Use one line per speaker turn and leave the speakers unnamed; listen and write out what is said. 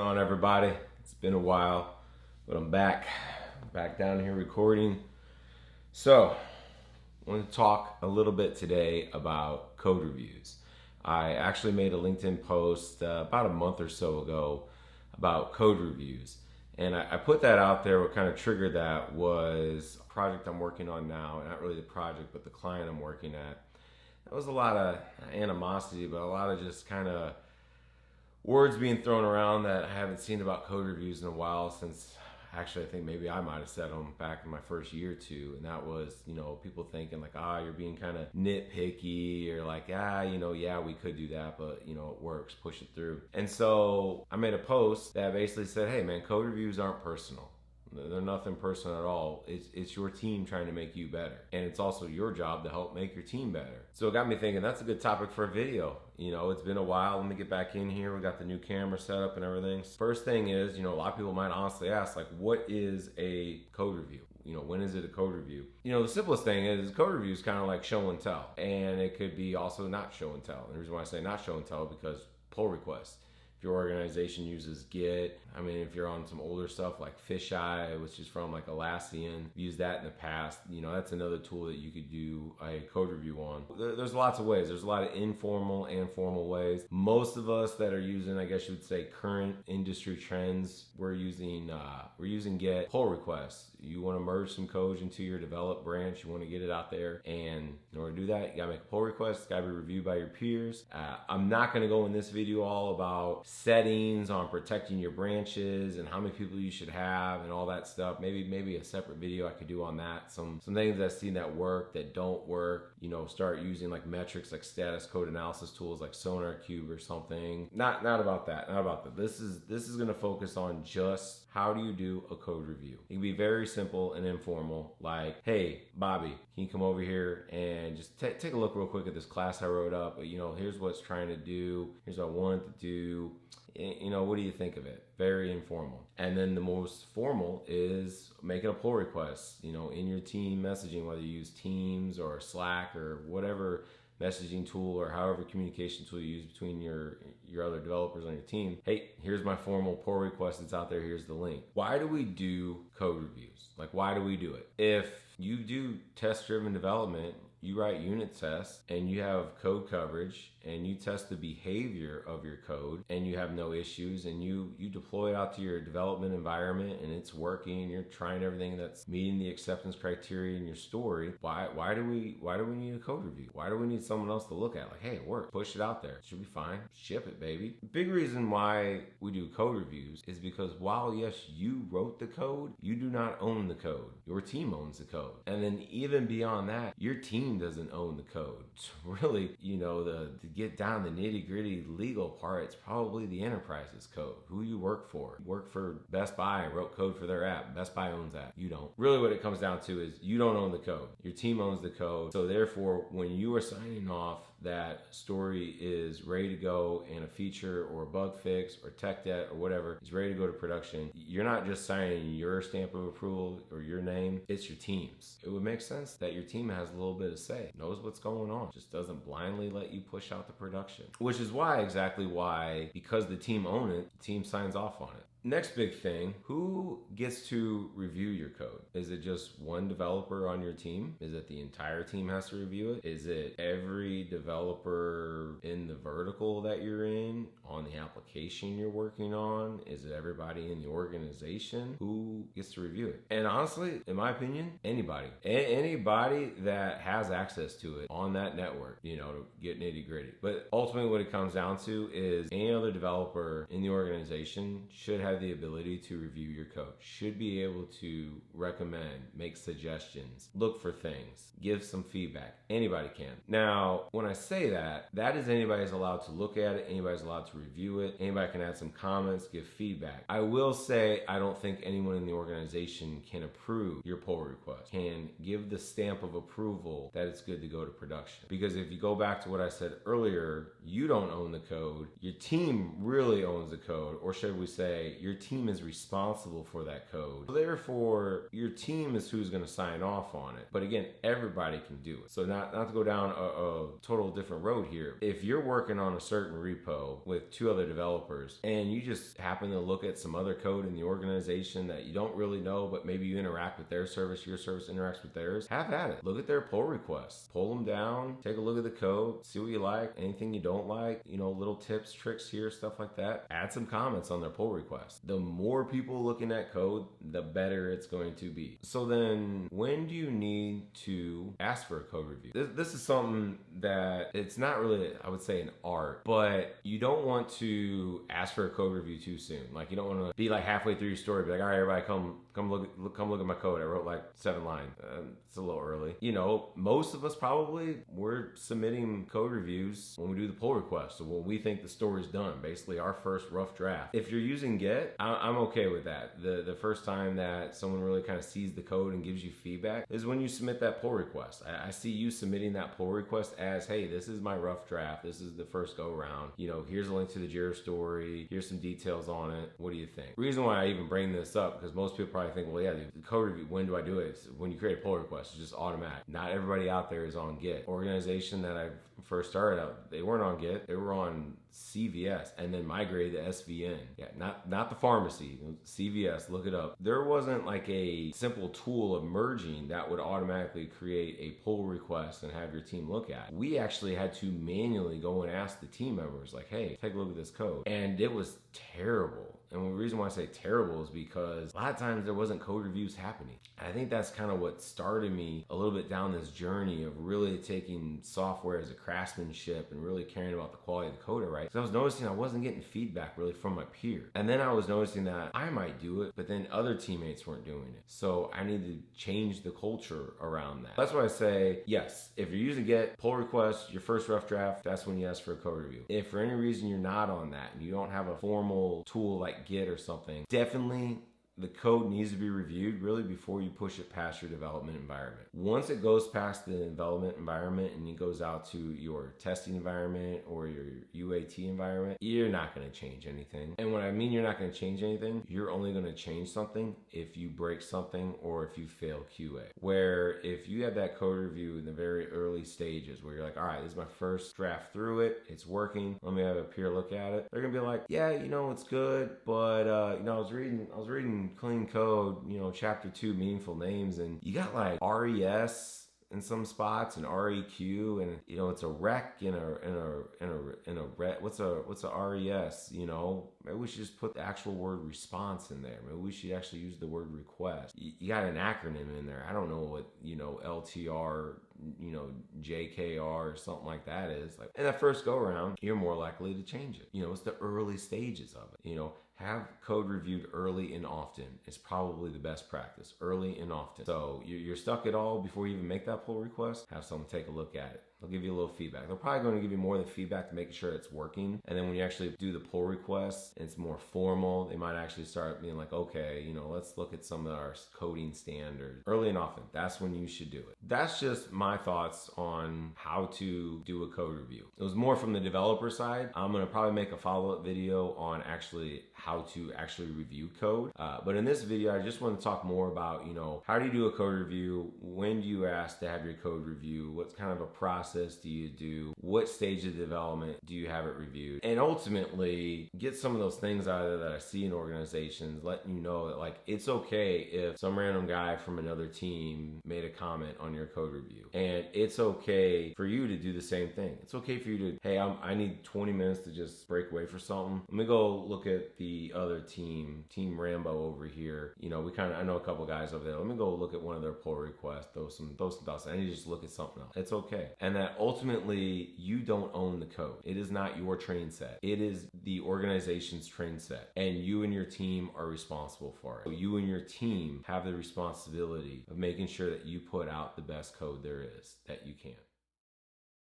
on, everybody? It's been a while, but I'm back down here recording. So, I want to talk a little bit today about code reviews. I actually made a LinkedIn post about a month or so ago about code reviews. And I put that out there. What kind of triggered that was a project I'm working on now. Not really the project, but the client I'm working at. There was a lot of animosity, but a lot of just kind of words being thrown around that I haven't seen about code reviews in a while, since actually I think maybe I might have said them back in my first year or two. And that was, people thinking like, you're being kind of nitpicky, or like, yeah, we could do that, but it works, push it through. And so I made a post that basically said, hey man, code reviews aren't personal. They're nothing personal at all. It's your team trying to make you better. And it's also your job to help make your team better. So it got me thinking, that's a good topic for a video. It's been a while. Let me get back in here. We got the new camera set up and everything. First thing is, a lot of people might honestly ask, like, what is a code review? When is it a code review? The simplest thing is code review is kind of like show and tell. And it could be also not show and tell. And the reason why I say not show and tell, because pull requests. If your organization uses Git, if you're on some older stuff like Fisheye, which is from like Atlassian, used that in the past, that's another tool that you could do a code review on. There's lots of ways. There's a lot of informal and formal ways. Most of us that are using, I guess you would say, current industry trends, we're using Git pull requests. You want to merge some code into your develop branch. You want to get it out there. And in order to do that, you got to make a pull request. It's got to be reviewed by your peers. I'm not going to go in this video all about settings on protecting your branches and how many people you should have and all that stuff. Maybe a separate video I could do on that. Some things I've seen that work, that don't work. Start using like metrics, like status code analysis tools like SonarQube or something. Not about that. Not about that. This is going to focus on just how do you do a code review. It can be very simple and informal, like, hey, Bobby, can you come over here and just take a look real quick at this class I wrote up? Here's what it's trying to do. Here's what I want it to do. What do you think of it? Very informal. And then the most formal is making a pull request, in your team messaging, whether you use Teams or Slack or whatever messaging tool or however communication tool you use between your other developers on your team. Hey, here's my formal pull request that's out there. Here's the link. Why do we do code reviews? Like, why do we do it? If you do test-driven development, you write unit tests and you have code coverage and you test the behavior of your code and you have no issues and you deploy it out to your development environment and it's working and you're trying everything that's meeting the acceptance criteria in your story. Why do we need a code review? Why do we need someone else to look at? Like, hey, it worked. Push it out there. It should be fine. Ship it, baby. The big reason why we do code reviews is because while, yes, you wrote the code, you do not own the code. Your team owns the code. And then even beyond that, your team doesn't own the code. It's really, to get down the nitty-gritty legal part, it's probably the enterprise's code. Who you work for. You work for Best Buy and wrote code for their app. Best Buy owns that. You don't. Really what it comes down to is you don't own the code. Your team owns the code. So therefore, when you are signing off that story is ready to go and a feature or a bug fix or tech debt or whatever is ready to go to production, you're not just signing your stamp of approval or your name, it's your team's. It would make sense that your team has a little bit of say, knows what's going on, just doesn't blindly let you push out the production. Which is exactly why, because the team own it, the team signs off on it. Next big thing, who gets to review your code? Is it just one developer on your team? Is it the entire team has to review it? Is it every developer in the vertical that you're in, on the application you're working on? Is it everybody in the organization? Who gets to review it? And honestly, in my opinion, anybody. Anybody that has access to it on that network, to get nitty gritty. But ultimately what it comes down to is any other developer in the organization should have the ability to review your code, should be able to recommend, make suggestions, look for things, give some feedback. Anybody can. Now, when I say that is anybody's allowed to look at it, anybody's allowed to review it, anybody can add some comments, give feedback. I will say I don't think anyone in the organization can approve your pull request, can give the stamp of approval that it's good to go to production. Because if you go back to what I said earlier, you don't own the code, your team really owns the code, or should we say, right? Your team is responsible for that code. So therefore, your team is who's going to sign off on it. But again, everybody can do it. So not to go down a total different road here. If you're working on a certain repo with 2 other developers and you just happen to look at some other code in the organization that you don't really know, but maybe you interact with their service, your service interacts with theirs, have at it. Look at their pull requests. Pull them down, take a look at the code, see what you like, anything you don't like, little tips, tricks here, stuff like that. Add some comments on their pull request. The more people looking at code, the better it's going to be. So then when do you need to ask for a code review? This is something that it's not really, I would say, an art, but you don't want to ask for a code review too soon. Like, you don't want to be like halfway through your story, be like, all right, everybody come look at my code. I wrote like 7 lines. It's a little early. Most of us probably, we're submitting code reviews when we do the pull request. So when we think the story's done, basically our first rough draft. If you're using Git, I'm okay with that. The first time that someone really kind of sees the code and gives you feedback is when you submit that pull request. I see you submitting that pull request as, hey, this is my rough draft. This is the first go around. Here's a link to the Jira story. Here's some details on it. What do you think? The reason why I even bring this up, because most people probably think, well, yeah, the code review, when do I do it? It's when you create a pull request, it's just automatic. Not everybody out there is on Git. Organization that I first started out, they weren't on Git. They were on CVS and then migrated to SVN. Yeah, not the pharmacy, CVS, look it up. There wasn't like a simple tool of merging that would automatically create a pull request and have your team look at it. We actually had to manually go and ask the team members, like, hey, take a look at this code. And it was terrible. And the reason why I say terrible is because a lot of times there wasn't code reviews happening. And I think that's kind of what started me a little bit down this journey of really taking software as a craftsmanship and really caring about the quality of the code I write. Because I was noticing I wasn't getting feedback really from my peer. And then I was noticing that I might do it, but then other teammates weren't doing it. So I need to change the culture around that. That's why I say, yes, if you're using Git, pull request, your first rough draft, that's when you ask for a code review. If for any reason you're not on that and you don't have a formal tool like Git or something, definitely the code needs to be reviewed really before you push it past your development environment. Once it goes past the development environment and it goes out to your testing environment or your UAT environment, you're not going to change anything. And when I mean you're not going to change anything, you're only going to change something if you break something or if you fail QA. Where if you have that code review in the very early stages where you're like, all right, this is my first draft through it, it's working, let me have a peer look at it. They're going to be like, yeah, it's good, but I was reading clean code, chapter 2, meaningful names, and you got like RES in some spots and REQ, and it's a rec in a rec. What's a RES? Maybe we should just put the actual word response in there. Maybe we should actually use the word request. You got an acronym in there. I don't know what LTR, JKR or something like that is. Like in that first go around, you're more likely to change it. It's the early stages of it. Have code reviewed early and often is probably the best practice. Early and often. So you're stuck at all before you even make that pull request, have someone take a look at it. They'll give you a little feedback. They're probably going to give you more than feedback to make sure it's working. And then when you actually do the pull request, it's more formal. They might actually start being like, okay, let's look at some of our coding standards. Early and often, that's when you should do it. That's just my thoughts on how to do a code review. It was more from the developer side. I'm going to probably make a follow-up video on actually how to actually review code. But in this video, I just want to talk more about, how do you do a code review? When do you ask to have your code review? What's kind of a process do you do? What stage of development do you have it reviewed? And ultimately, get some of those things out of there that I see in organizations, letting you know that like it's okay if some random guy from another team made a comment on your code review. And it's okay for you to do the same thing. It's okay for you to, hey, I need 20 minutes to just break away for something. Let me go look at the other team Rambo over here. I know a couple guys over there. Let me go look at one of their pull requests, throw some thoughts. I need to just look at something else. It's okay. And that ultimately you don't own the code. It is not your train set. It is the organization's train set, and you and your team are responsible for it. So you and your team have the responsibility of making sure that you put out the best code there is that you can.